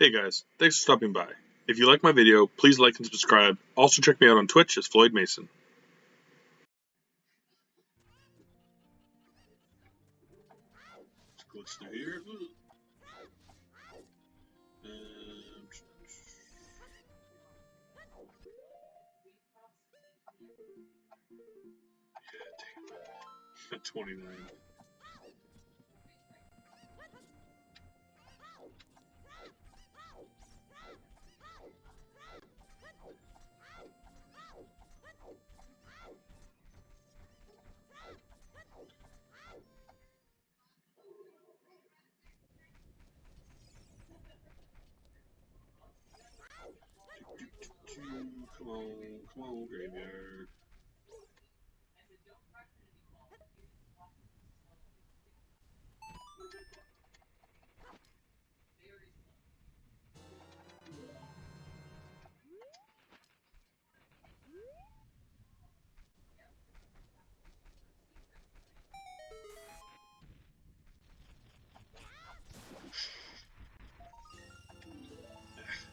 Hey guys, thanks for stopping by. If you like my video, please like and subscribe. Also check me out on Twitch as Floyd Mason. Glitch through here. Yeah, 29. Come on, graveyard.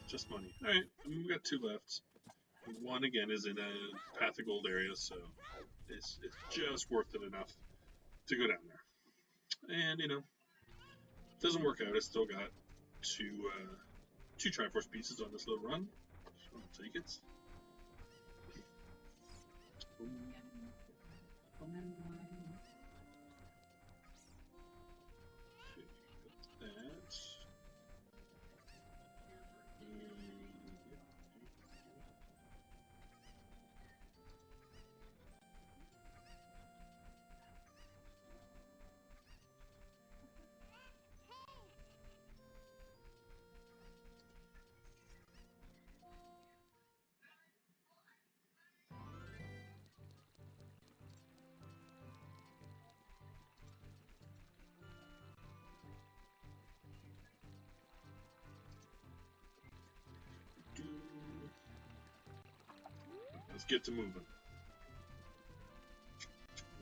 Just money. Alright, we got 2 left. One, again, is in a Path of Gold area, so it's just worth it enough to go down there. And, you know, if it doesn't work out, I still got two Triforce pieces on this little run. So I'll take it. Let's get to moving.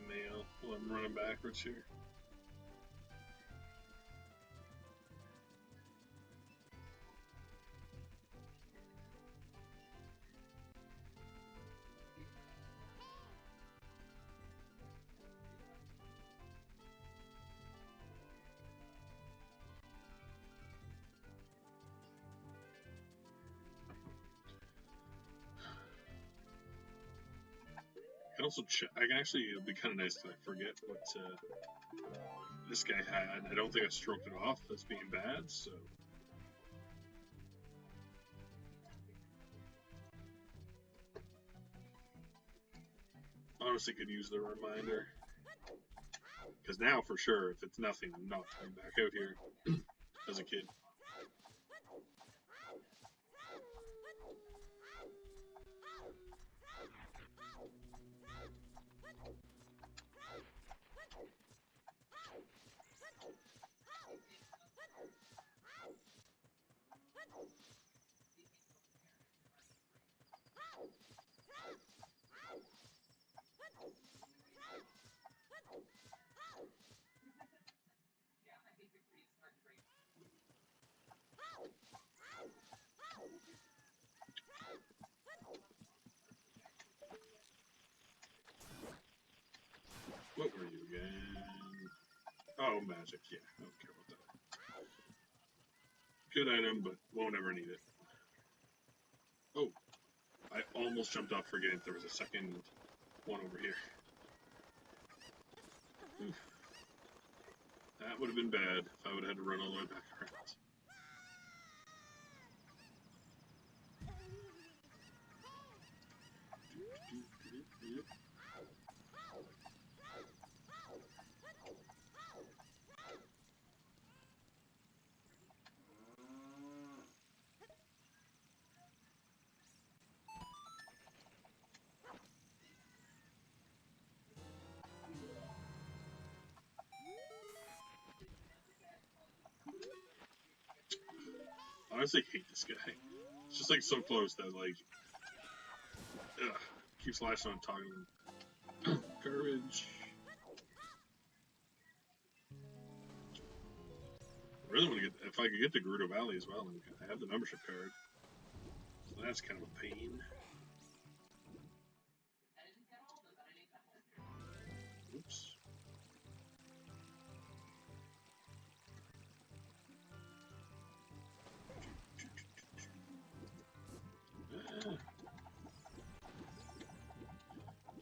Mail. Well, I'm running backwards here. I can also check. I can actually. It'll be kind of nice if I forget what this guy had. I don't think I stroked it off as being bad, so. Honestly, could use the reminder. Because now, for sure, if it's nothing, I'm not coming back out here as a kid. What were you again? Oh, magic. Yeah, I don't care about that. Good item, but won't ever need it. Oh, I almost jumped off forgetting there was a second one over here. Oof. That would have been bad if I would have had to run all the way back around. I honestly hate this guy. It's just like so close that like keeps lashing on toggling. Courage. I really want to get, if I could get to Gerudo Valley as well, and I have the membership card. So that's kind of a pain. Oops.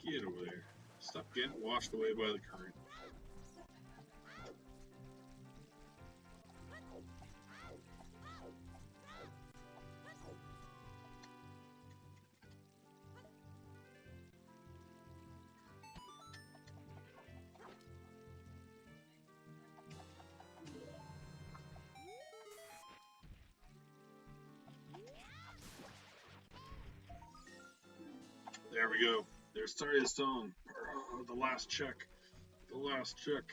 Get over there. Stop getting washed away by the current. There we go. There's Starry Stone. The last check. The last check.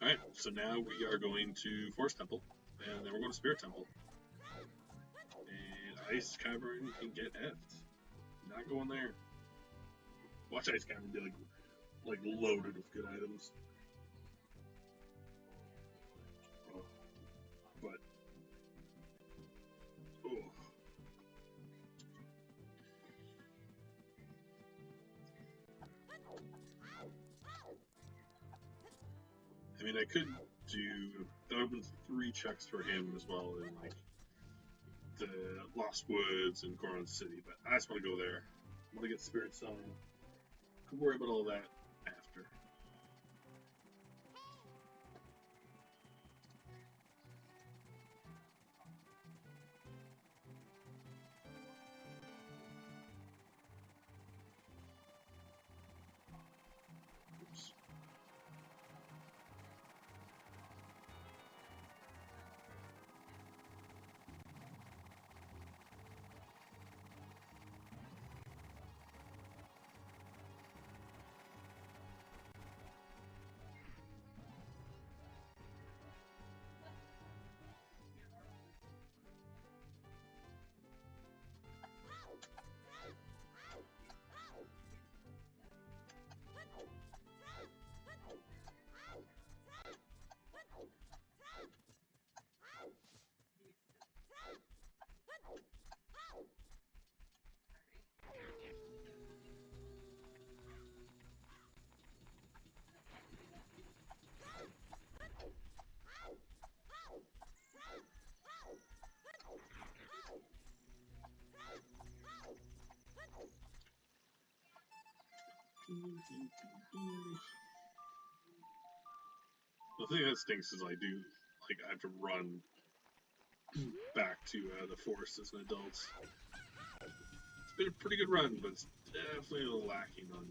Alright, so now we are going to Forest Temple, and then we're going to Spirit Temple. And Ice Cavern can get effed. Not going there. Watch Ice Cavern be like loaded with good items. Oh. But oh. I mean, I could do, that opens 3 checks for him as well in like the Lost Woods and Goron City, but I just want to go there. I want to get Spirit Stone. Could worry about all that after. Oops. The thing that stinks is I have to run back to the forest as an adult. It's been a pretty good run, but it's definitely a little lacking on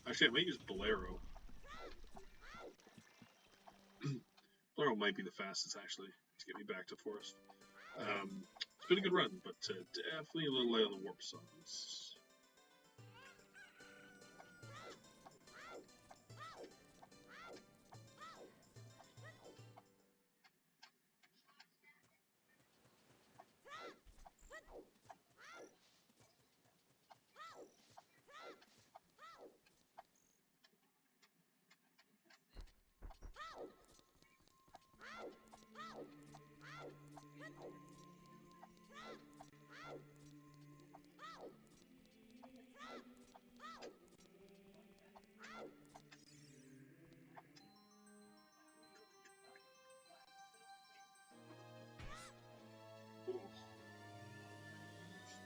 actually, I might use Bolero. Bolero might be the fastest, actually, to get me back to forest. It's been a good run, but definitely a little light on the warp songs.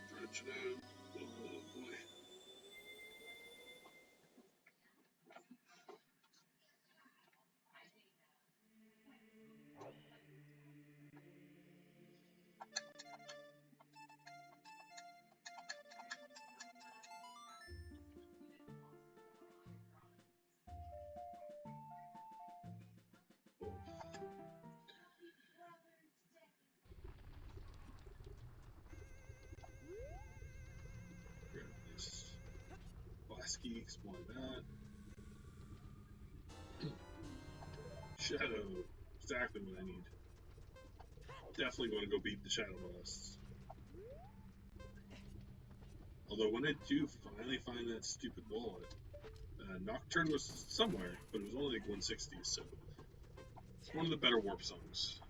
Stretch it out. Oh boy. Grab this Blasky, explore that. Shadow, exactly what I need. Definitely going to go beat the Shadow Boss. Although when I do finally find that stupid wallet, Nocturne was somewhere, but it was only like 160, so it's one of the better warp songs.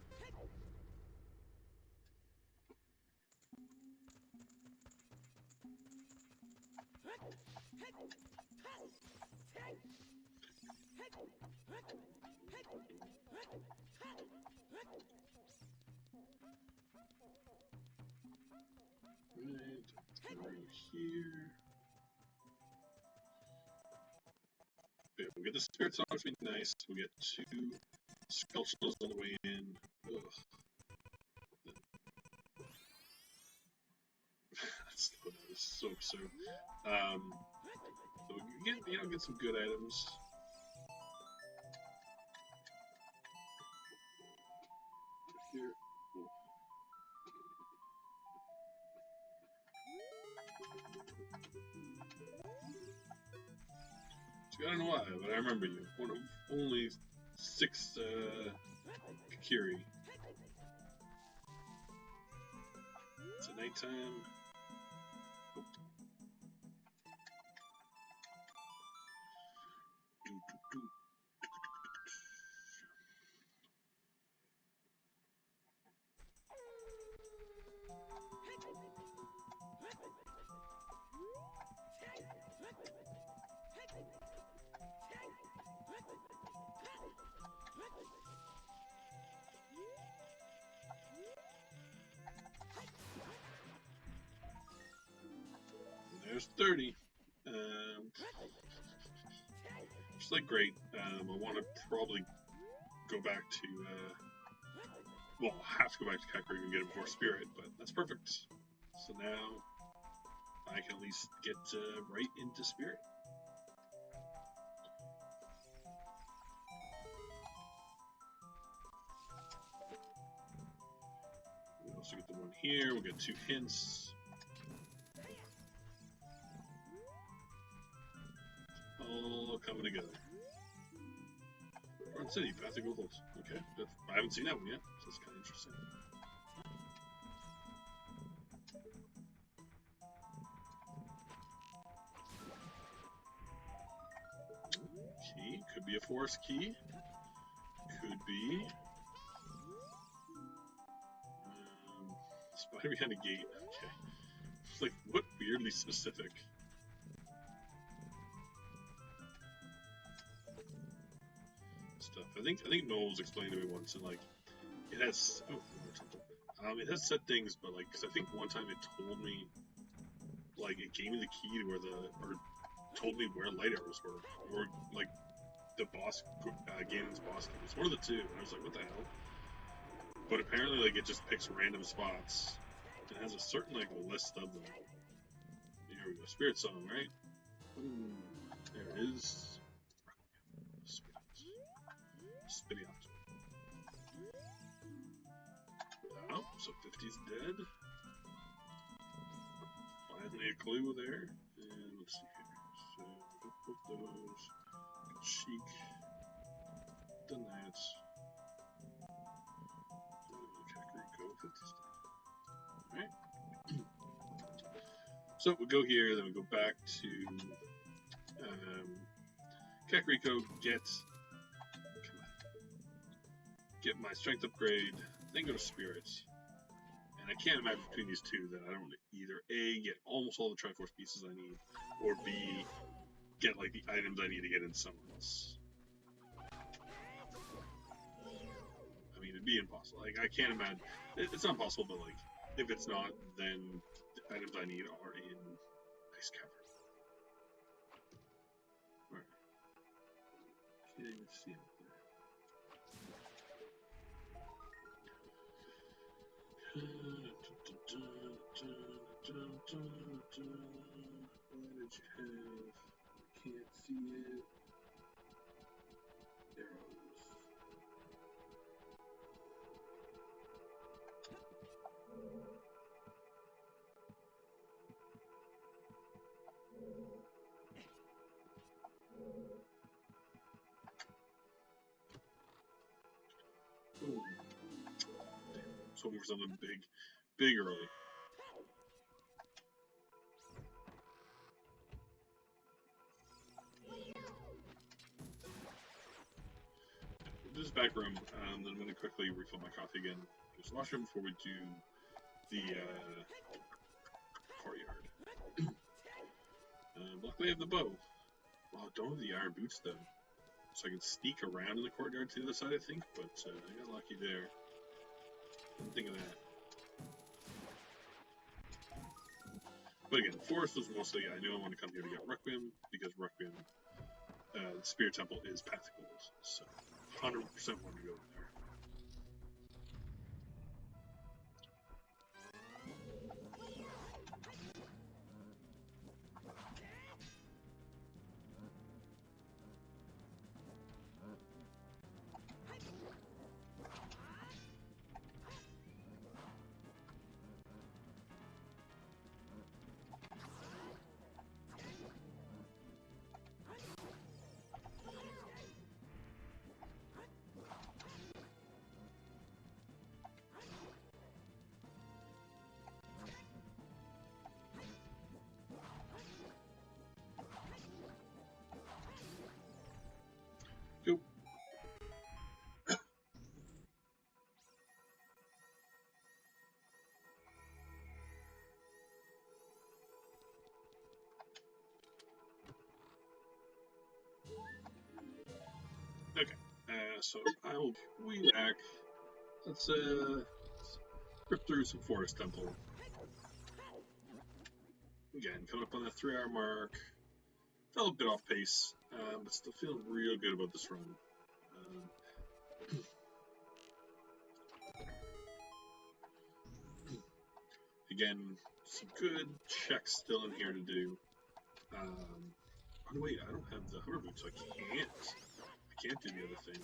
Right here. Okay, we'll get the spirit song, which would be nice. We'll get 2 Skulltulas on the way in. Ugh. That's so absurd. So we get some good items. Here. So I don't know why, but I remember you. One of only 6 Kakiri. It's a nighttime. There's 30. Just like great. I want to probably go back to, well, I'll have to go back to Kakariko and get it before Spirit, but that's perfect. So now I can at least get right into Spirit. We also get the one here. We'll get 2 hints. All coming together. Goron City, Path to Gold. Okay, I haven't seen that one yet, so it's kind of interesting. Key, could be a forest key. Could be. Spider behind a gate. Okay. It's like, what weirdly specific. Stuff. I think Noel was explaining to me once, and like, it has it has set things, but like, cause I think one time it told me, like, it gave me the key to where or told me where light arrows were, or like the boss, Ganon's boss key. It's one of the two. And I was like, what the hell? But apparently, like, it just picks random spots. It has a certain like list of them. Here we go, Spirit Song, right? Ooh, there it is. Spitty out. Oh, so 50's dead. Finally a clue there. And let's see here. So, put those. Cheek. Done that. Kakariko, 50's dead. Alright. So we go here, then we go back to Kakariko, get my strength upgrade, then go to spirits. And I can't imagine between these two that I don't either A, get almost all the Triforce pieces I need, or B, get like the items I need to get in summons. I mean, it'd be impossible. Like, I can't imagine. It's not possible, but like, if it's not, then the items I need are in Ice Cavern. Alright. Can't even see it. What did you have? I can't see it. Arrows. Ooh. I was hoping for something big early. back room, and then I'm going to quickly refill my coffee again. Use the washroom before we do the courtyard. Luckily I have the bow. Well, I don't have the iron boots though. So I can sneak around in the courtyard to the other side, I think, but I got lucky there. Didn't think of that. But again, the forest was mostly, I knew I wanted to come here to get Requiem, because Requiem, the Spirit Temple is Path of Gold, so 100% wanted to go there. Go. Okay, so I'll be back. Let's rip through some Forest Temple. Again, coming up on that 3-hour mark. Fell a bit off pace, but still feeling real good about this run. Again, some good checks still in here to do. Oh wait, I don't have the hover boots, so I can't do the other thing.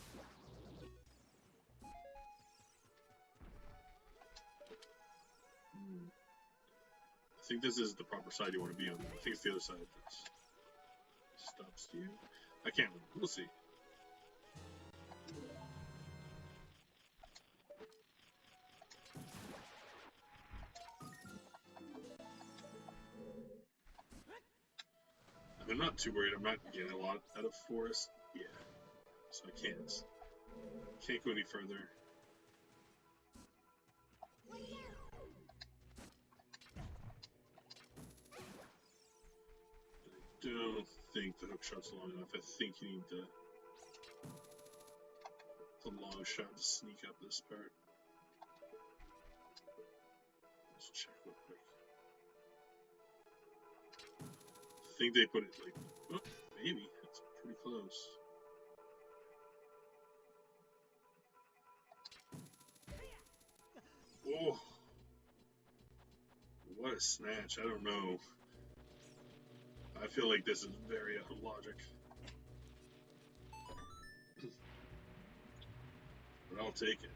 I think this is the proper side you want to be on. I think it's the other side that stops you. I can't remember. We'll see. I'm not too worried. I'm not getting a lot out of Forest. Yeah. So I can't go any further. I don't think the hook shot's long enough. I think you need the long shot to sneak up this part. Let's check real quick. I think they put it like, oh, maybe. It's pretty close. Oh, what a snatch. I don't know. I feel like this is very out of logic. But I'll take it.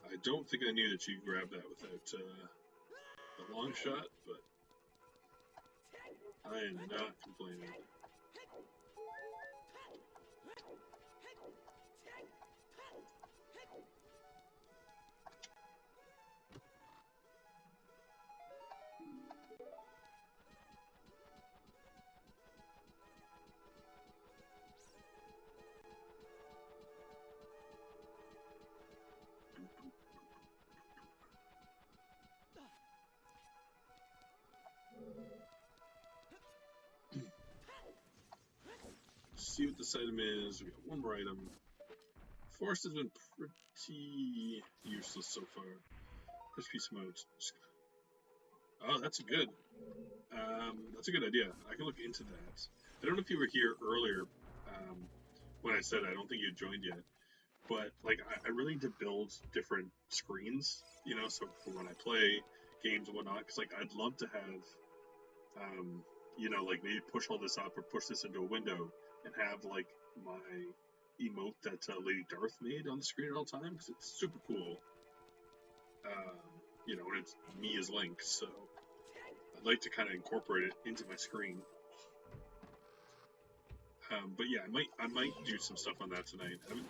I don't think I knew that you grabbed that without the long shot, but I am not complaining. See what this item is. We got one more item. Forest has been pretty useless so far. Push piece mode. Oh, that's a good idea. I can look into that. I don't know if you were here earlier when I said I don't think you joined yet, but like I really need to build different screens, you know, so for when I play games and whatnot. Because like I'd love to have, you know, like maybe push all this up or push this into a window and have like my emote that Lady Darth made on the screen at all times, because it's super cool. You know, when it's me as Link, so I'd like to kind of incorporate it into my screen. But yeah, I might do some stuff on that tonight. I haven't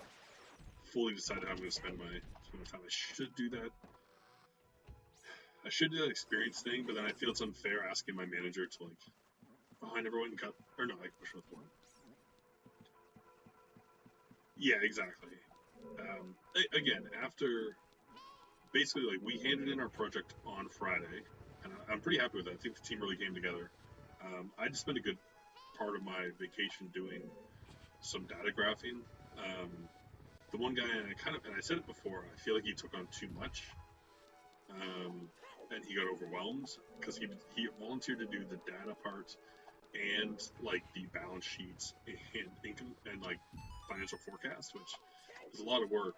fully decided how I'm going to spend my time. I should do that. I should do that experience thing, but then I feel it's unfair asking my manager to like behind everyone and cut, or no, like push with one. Yeah, exactly. Again, after basically like we handed in our project on Friday, and I'm pretty happy with it. I think the team really came together. I just spent a good part of my vacation doing some data graphing. The one guy, and I said it before, I feel like he took on too much, and he got overwhelmed because he volunteered to do the data part and like the balance sheets and income and like financial forecast, which is a lot of work.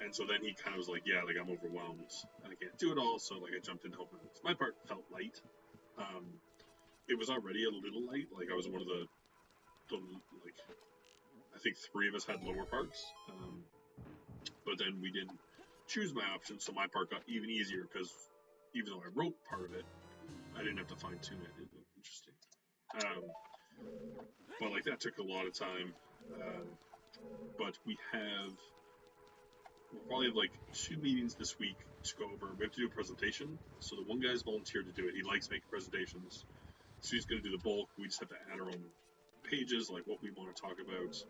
And so then he kind of was like, yeah, like I'm overwhelmed and I can't do it all. So like I jumped in to help him. My part felt light. It was already a little light. Like I was one of the like I think 3 of us had lower parts. But then we didn't choose my option, so my part got even easier because even though I wrote part of it, I didn't have to fine tune it. Interesting. But like that took a lot of time. But we'll probably have like 2 meetings this week to go over. We have to do a presentation. So the one guy's volunteered to do it. He likes making presentations. So he's going to do the bulk. We just have to add our own pages, like what we want to talk about.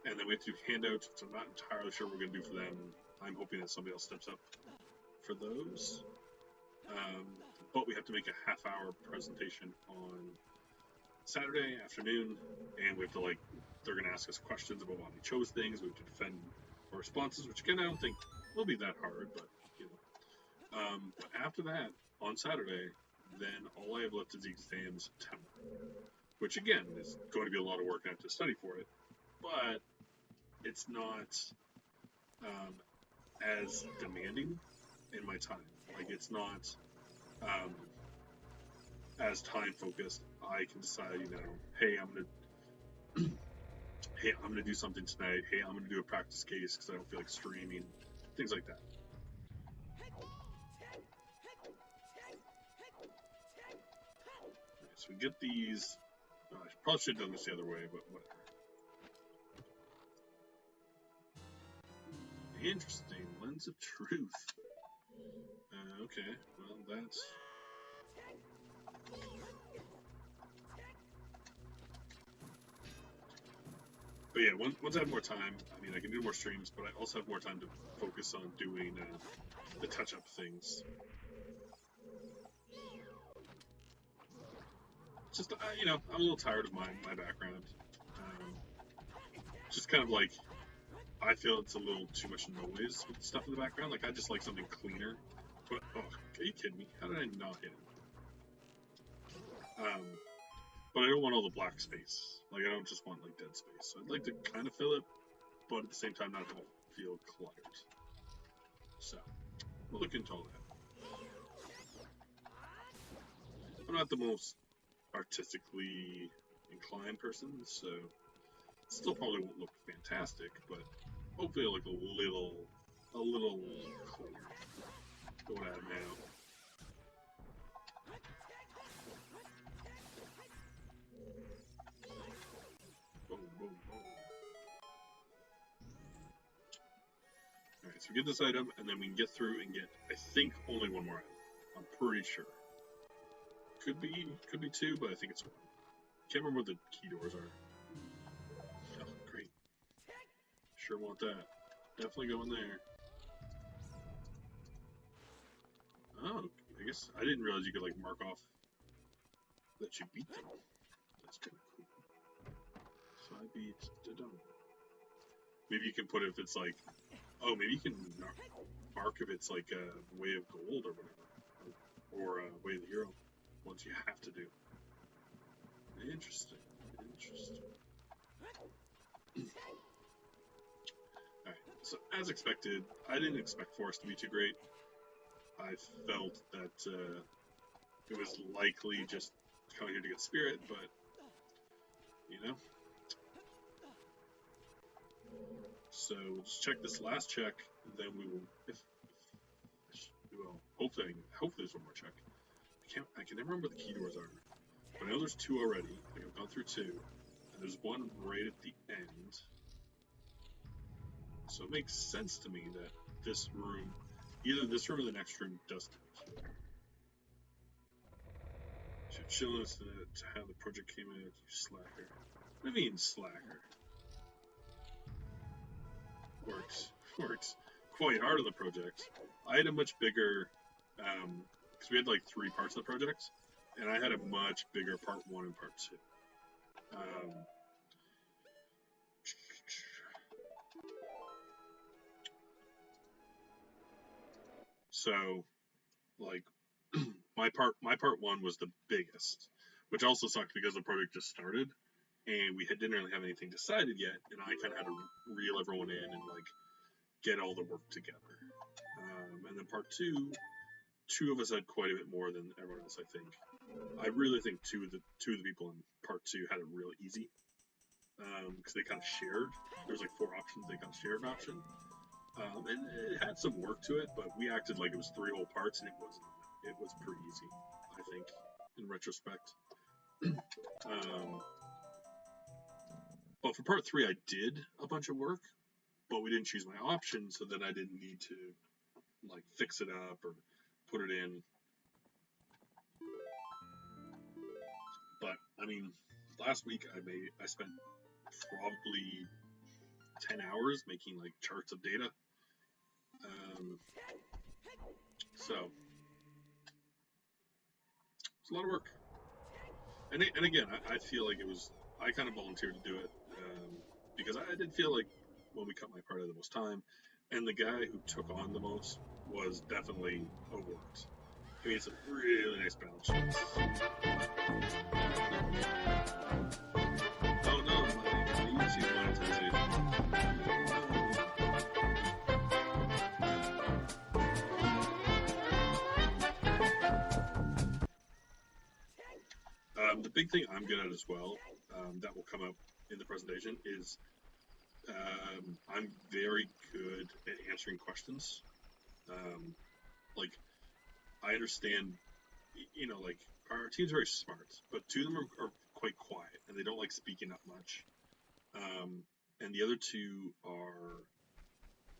And then we have to do handouts, which I'm not entirely sure what we're going to do for them. I'm hoping that somebody else steps up for those. But we have to make a half-hour presentation on Saturday afternoon, and we have to they're going to ask us questions about why we chose things. We have to defend our responses, which again I don't think will be that hard, but you know. But after that, on Saturday, then all I have left is the exam in September, which again is going to be a lot of work. I have to study for it, but it's not as demanding in my time. Like it's not as time focused. I can decide, hey, I'm gonna do something tonight. Hey, I'm gonna do a practice case because I don't feel like streaming, things like that. Right, so we get these. I probably should have done this the other way, but whatever. Interesting. Lens of truth. Okay, well, that's... But yeah, once I have more time, I mean, I can do more streams, but I also have more time to focus on doing the touch-up things. Just, I'm a little tired of my background. Just kind of like, I feel it's a little too much noise with the stuff in the background. Like, I just like something cleaner. But, oh, are you kidding me? How did I not hit him? But I don't want all the black space. Like, I don't just want, dead space. So I'd like to kind of fill it, but at the same time not have it feel cluttered. So, we'll look into all that. I'm not the most artistically inclined person, so it still probably won't look fantastic, but hopefully it'll look a little cleaner. Going at it now. Boom, boom, boom. Alright, so we get this item, and then we can get through and get, I think, only one more item. I'm pretty sure. Could be 2, but I think it's 1. Can't remember what the key doors are. Oh, great. Sure want that. Definitely going there. Oh, I guess I didn't realize you could mark off that you beat them. That's kind of cool. So I beat Dodon. Maybe you can put it if it's oh, maybe you can mark if it's a way of gold or whatever, or way of the hero. Ones you have to do. Interesting. Alright, so as expected, I didn't expect Forest to be too great. I felt that it was likely just coming here to get Spirit, but, So we'll just check this last check, and then we will, hopefully there's one more check. I can never remember what the key doors are. But I know there's 2 already. I've gone through 2. And there's one right at the end. So it makes sense to me that this room Either this room or the next room does it. Should chill us to how the project came out, you slacker. What do you mean, slacker? Works quite hard on the project. I had a much bigger, because we had like 3 parts of the project, and I had a much bigger part 1 and part 2. So, like, my part 1 was the biggest, which also sucked because the project just started, and we didn't really have anything decided yet, and I kind of had to reel everyone in and like get all the work together. And then part 2, 2 of us had quite a bit more than everyone else, I think. I really think two of the people in part 2 had it real easy, because they kind of shared. There was like 4 options, they kind of shared an option. And it had some work to it, but we acted like it was 3 whole parts, and it wasn't. It was pretty easy, I think, in retrospect. But for part 3, I did a bunch of work, but we didn't choose my option, so then I didn't need to like fix it up or put it in. But I mean, last week I spent probably 10 hours making like charts of data. So it's a lot of work. And again, I feel like I kind of volunteered to do it, because I did feel like when we cut my part, I had the most time, and the guy who took on the most was definitely overworked. I mean, it's a really nice balance sheet. Oh no, my YouTube monetization. The big thing I'm good at as well, that will come up in the presentation, is I'm very good at answering questions. Like, I understand, like, our team's very smart, but 2 of them are quite quiet, and they don't like speaking up much. And the other 2 are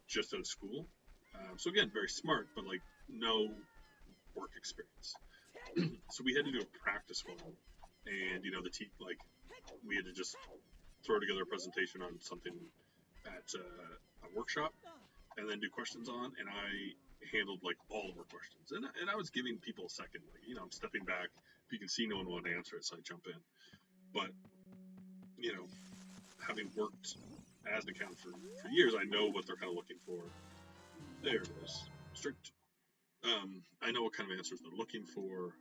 just out of school. So again, very smart, but like no work experience. So we had to do a practice one, and the team, like, we had to just throw together a presentation on something at a workshop, and then do questions on, and I handled like all of our questions, and I was giving people a second, like, I'm stepping back. If you can see no one wanted to answer it, so I jump in. But having worked as an accountant for years, I know what they're kind of looking for. There it is. Strict. I know what kind of answers they're looking for.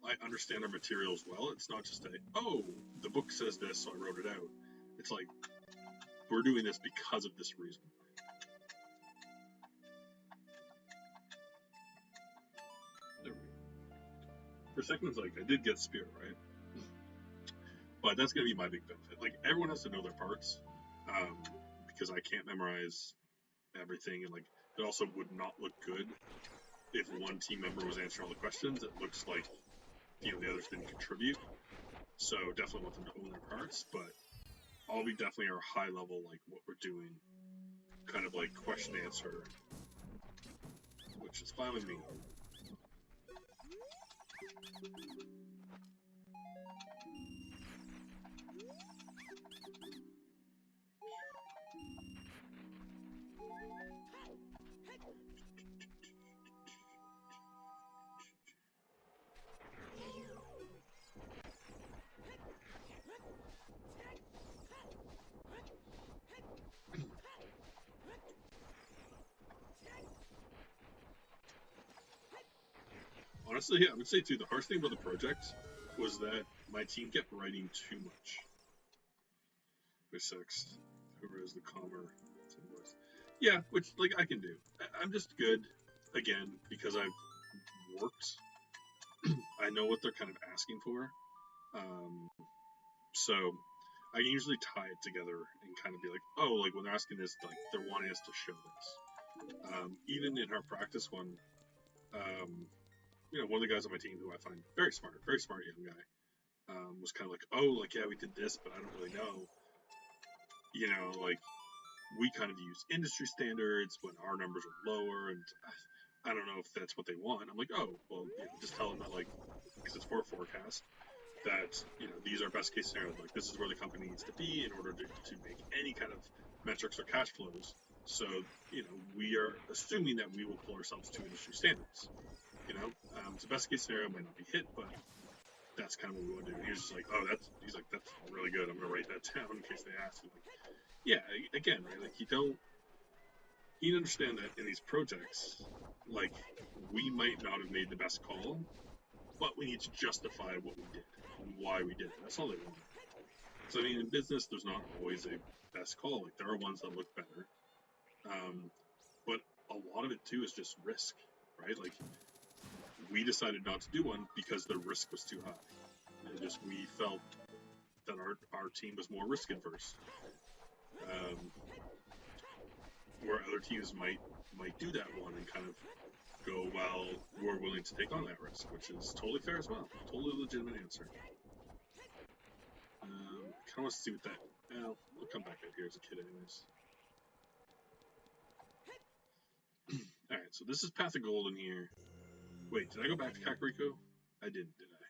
I understand our materials well. It's not just the book says this, so I wrote it out. It's like, we're doing this because of this reason. There we go. For a second, it's like, I did get Spirit, right? But that's going to be my big benefit. Like, everyone has to know their parts, because I can't memorize everything, and like, it also would not look good if one team member was answering all the questions. It looks like the others didn't contribute. So definitely want them to own their parts, but I'll be definitely our high level, like what we're doing, kind of like question answer, which is fine with me. Honestly, yeah, I would say too, the hardest thing about the project was that my team kept writing too much. Which sucks. Whoever is the calmer. Yeah, which, like, I can do. I'm just good, again, because I've worked. I know what they're kind of asking for. So I can usually tie it together and kind of be like, oh, like, when they're asking this, like, they're wanting us to show this. Even in our practice one, one of the guys on my team who I find very smart young guy, was kind of like, oh, like, yeah, we did this, but I don't really know. Like, we kind of use industry standards when our numbers are lower, and I don't know if that's what they want. I'm like, oh, well, just tell them that, like, because it's for a forecast, that, these are best case scenarios. Like, this is where the company needs to be in order to make any kind of metrics or cash flows. So, we are assuming that we will pull ourselves to industry standards. So best case scenario might not be hit, but that's kind of what we want to do. And he was just like, oh, that's really good. I'm going to write that down in case they ask. Like, yeah, again, right? Like, you need to understand that in these projects, like, we might not have made the best call, but we need to justify what we did and why we did it. That's all they want. So, I mean, in business, there's not always a best call. Like, there are ones that look better. But a lot of it, too, is just risk, right? Like, we decided not to do one because the risk was too high. And we felt that our team was more risk adverse. Where other teams might do that one and kind of go, well, we're willing to take on that risk, which is totally fair as well. Totally legitimate answer. I kind of want to see what that... Well, we'll come back out here as a kid anyways. Alright, so this is Path of Gold in here. Wait, did I go back to Kakariko? I didn't, did I?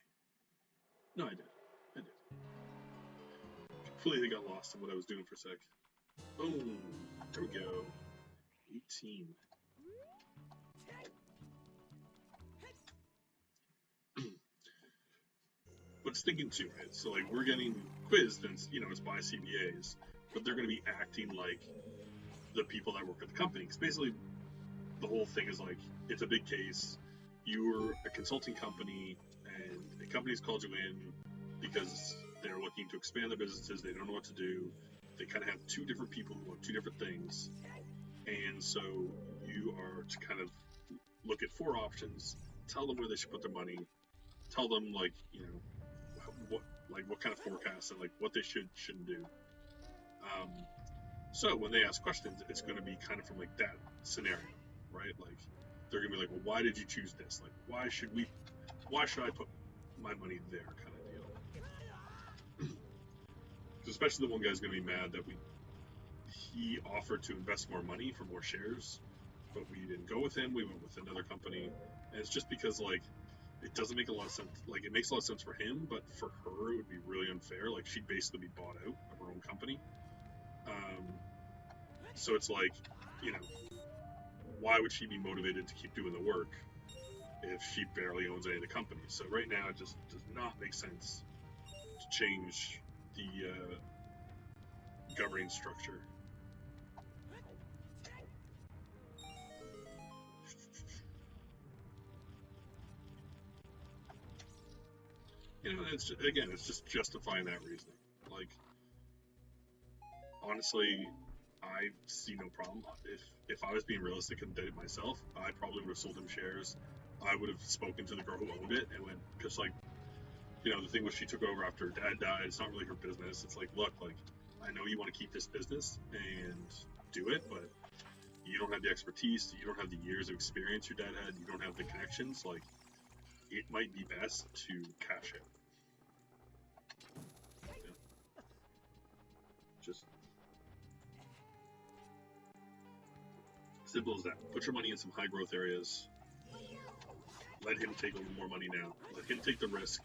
No, I did. Completely got lost in what I was doing for a sec. Boom! There we go. 18. But it's thinking too, right? So, like, we're getting quizzed, and it's by CBAs, but they're going to be acting like the people that work at the company. Because basically, the whole thing is like, it's a big case. You're a consulting company, and a company's called you in because they're looking to expand their businesses. They don't know what to do. They kind of have two different people who want two different things. And so you are to kind of look at four options, tell them where they should put their money, tell them, like, what kind of forecast and, like, what they shouldn't do. So when they ask questions, it's going to be kind of from, like, that scenario, right? Like, they're going to be like, well, why did you choose this? Like, why should I put my money there, kind of deal. Especially the one guy's going to be mad that he offered to invest more money for more shares, but we didn't go with him. We went with another company, and it's just because, like, it doesn't make a lot of sense. Like, it makes a lot of sense for him, but for her, it would be really unfair. Like, she'd basically be bought out of her own company. So it's like, why would she be motivated to keep doing the work if she barely owns any of the companies? So right now, it just does not make sense to change the governing structure. It's just justifying that reasoning. Like, honestly, I see no problem. If I was being realistic and did it myself, I probably would have sold him shares. I would have spoken to the girl who owned it and went, because, like, the thing was, she took over after her dad died. It's not really her business. It's like, look, like, I know you want to keep this business and do it, but you don't have the expertise. You don't have the years of experience your dad had. You don't have the connections. Like, it might be best to cash out. Just simple as that. Put your money in some high growth areas. Let him take a little more money now. Let him take the risk.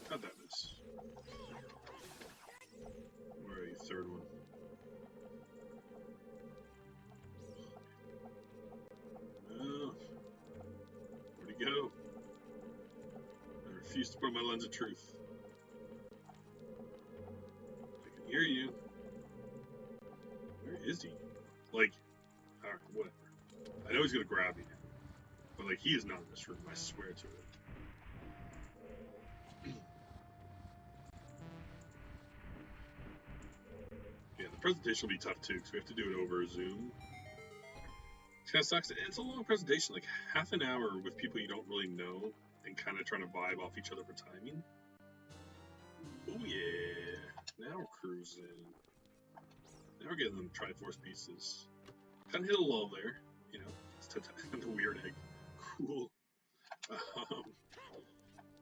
How'd that miss? Where are you? Third one. Where'd he go? I refuse to put on my lens of truth. I can hear you. Where is he? Like, alright, whatever. I know he's gonna grab me now. But, like, he is not in this room, I swear to it. Yeah, the presentation will be tough too, because we have to do it over Zoom. It kind of sucks. It's a long presentation, like half an hour with people you don't really know and kind of trying to vibe off each other for timing. Oh yeah, now we're cruising. Now we're getting them Triforce pieces. Kind of hit a lull there, it's the weird egg. Cool.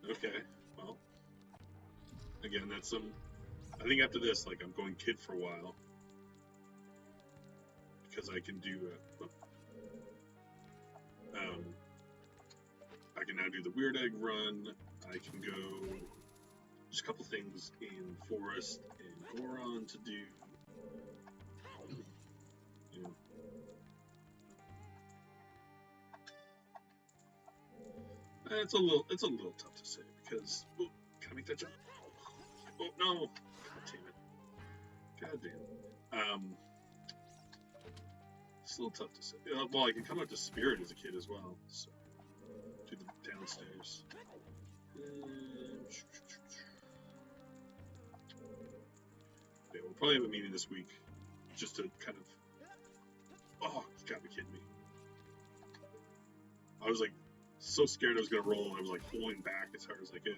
Okay, well, again, that's some. I think after this, like, I'm going kid for a while because I can do. I can now do the Weird Egg run. I can go. There's a couple things in Forest and Goron to do. You know. It's a little tough to say because can I make that jump? Oh no! God damn it! God damn. It's a little tough to say. Well, I can come up to Spirit as a kid as well. So do the downstairs. Yeah, we'll probably have a meeting this week, just to kind of. Oh, you gotta be kidding me! I was like so scared I was gonna roll. I was like holding back as hard as I could.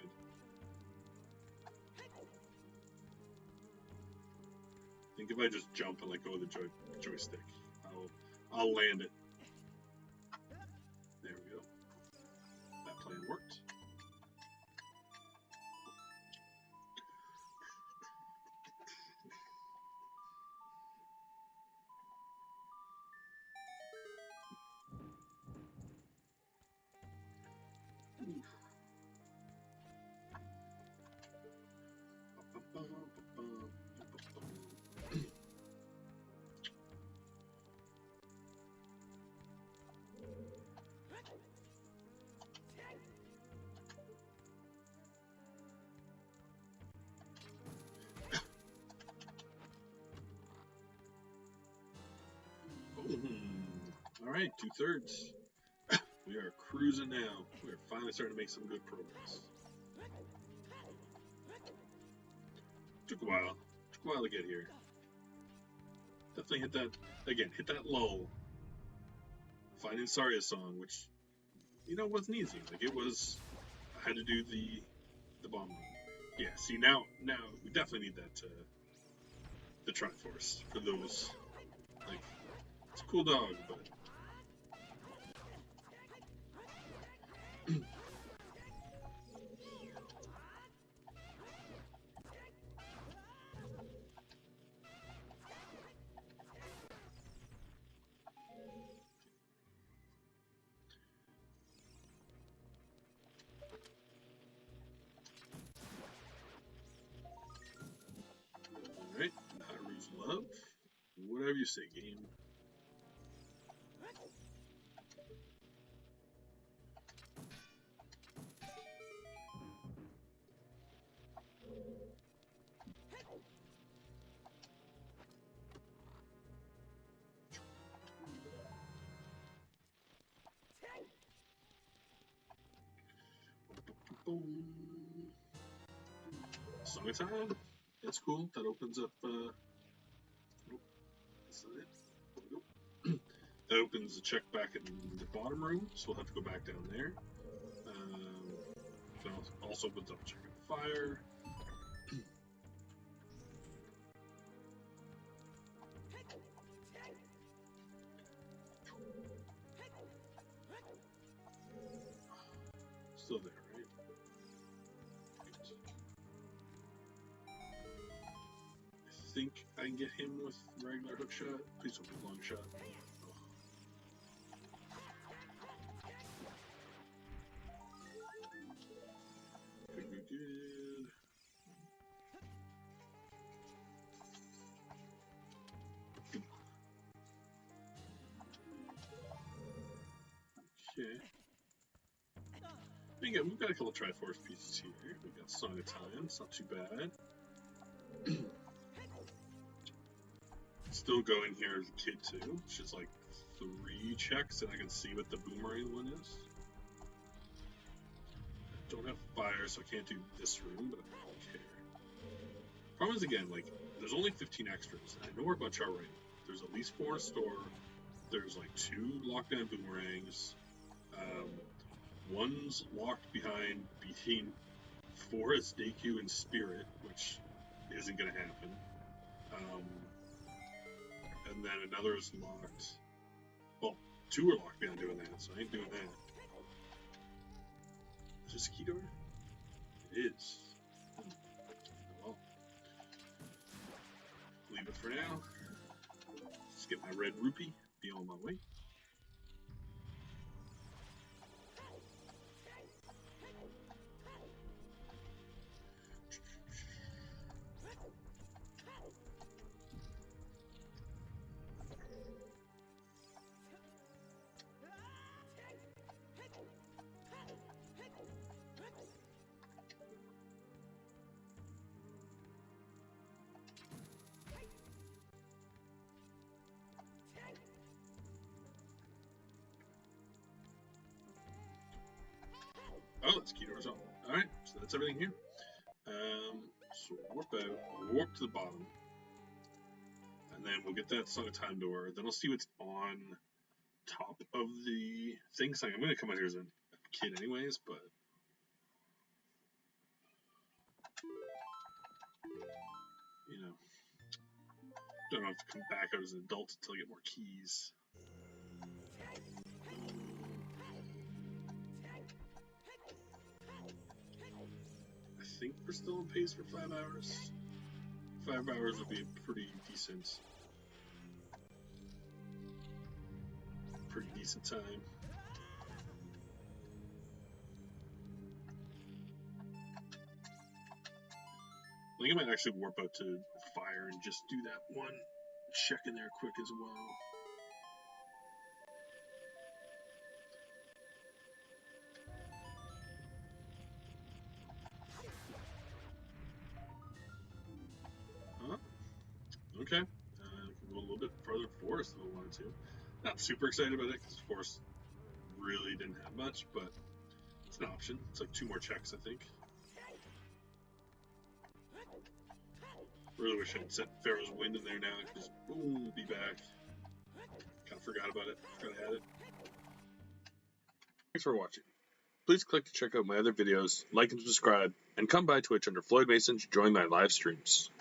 I think if I just jump and let go of the joystick, I'll land it. There we go. That plan worked. Alright, 2/3. We are cruising now. We are finally starting to make some good progress. Took a while. Took a while to get here. Definitely hit that lull. Finding Saria's song, which, wasn't easy. Like, it was, I had to do the bomb run. Yeah, see, now we definitely need that, the Triforce for those. Like, it's a cool dog, but alright, Hyrule's Love. Whatever you say, game. Song of Time. That's cool. That opens up. That opens the check back in the bottom room, so we'll have to go back down there. Also opens up check on fire. Still there, right? I think I can get him with regular hook shot. Please don't be long shot. Good. Okay. We've got a couple Triforce pieces here. We've got Song of Time. It's not too bad. Still going here as a kid too, which is like 3 checks, and I can see what the boomerang one is. Don't have fire, so I can't do this room, but I don't care. Problem is, again, like, there's only 15 extras, and I know we're about Char right. There's at least 4 in store. There's like 2 lockdown boomerangs. One's locked behind beating Forest, Deku, and Spirit, which isn't going to happen. And then another is locked. Well, 2 are locked behind doing that, so I ain't doing that. Is this a key door? It is. leave it for now. Just get my red rupee, be on my way. Oh, that's key doors on. Alright, so that's everything here. So warp out, warp to the bottom. And then we'll get that Song of Time door. Then I'll see what's on top of the thing. So I'm going to come out here as a kid anyways, but... You know, don't have to come back out as an adult until I get more keys. I think we're still on pace for 5 hours. 5 hours would be a pretty decent time. I think I might actually warp out to fire and just do that one check in there quick as well. Okay, I can go a little bit further forest if I wanted to. Not super excited about it because forest really didn't have much, but it's an option. It's like 2 more checks, I think. Really wish I'd set Pharaoh's Wind in there now. I could just boom, be back. Kind of forgot about it. Forgot I had it. Thanks for watching. Please click to check out my other videos, like and subscribe, and come by Twitch under Floyd Mason to join my live streams.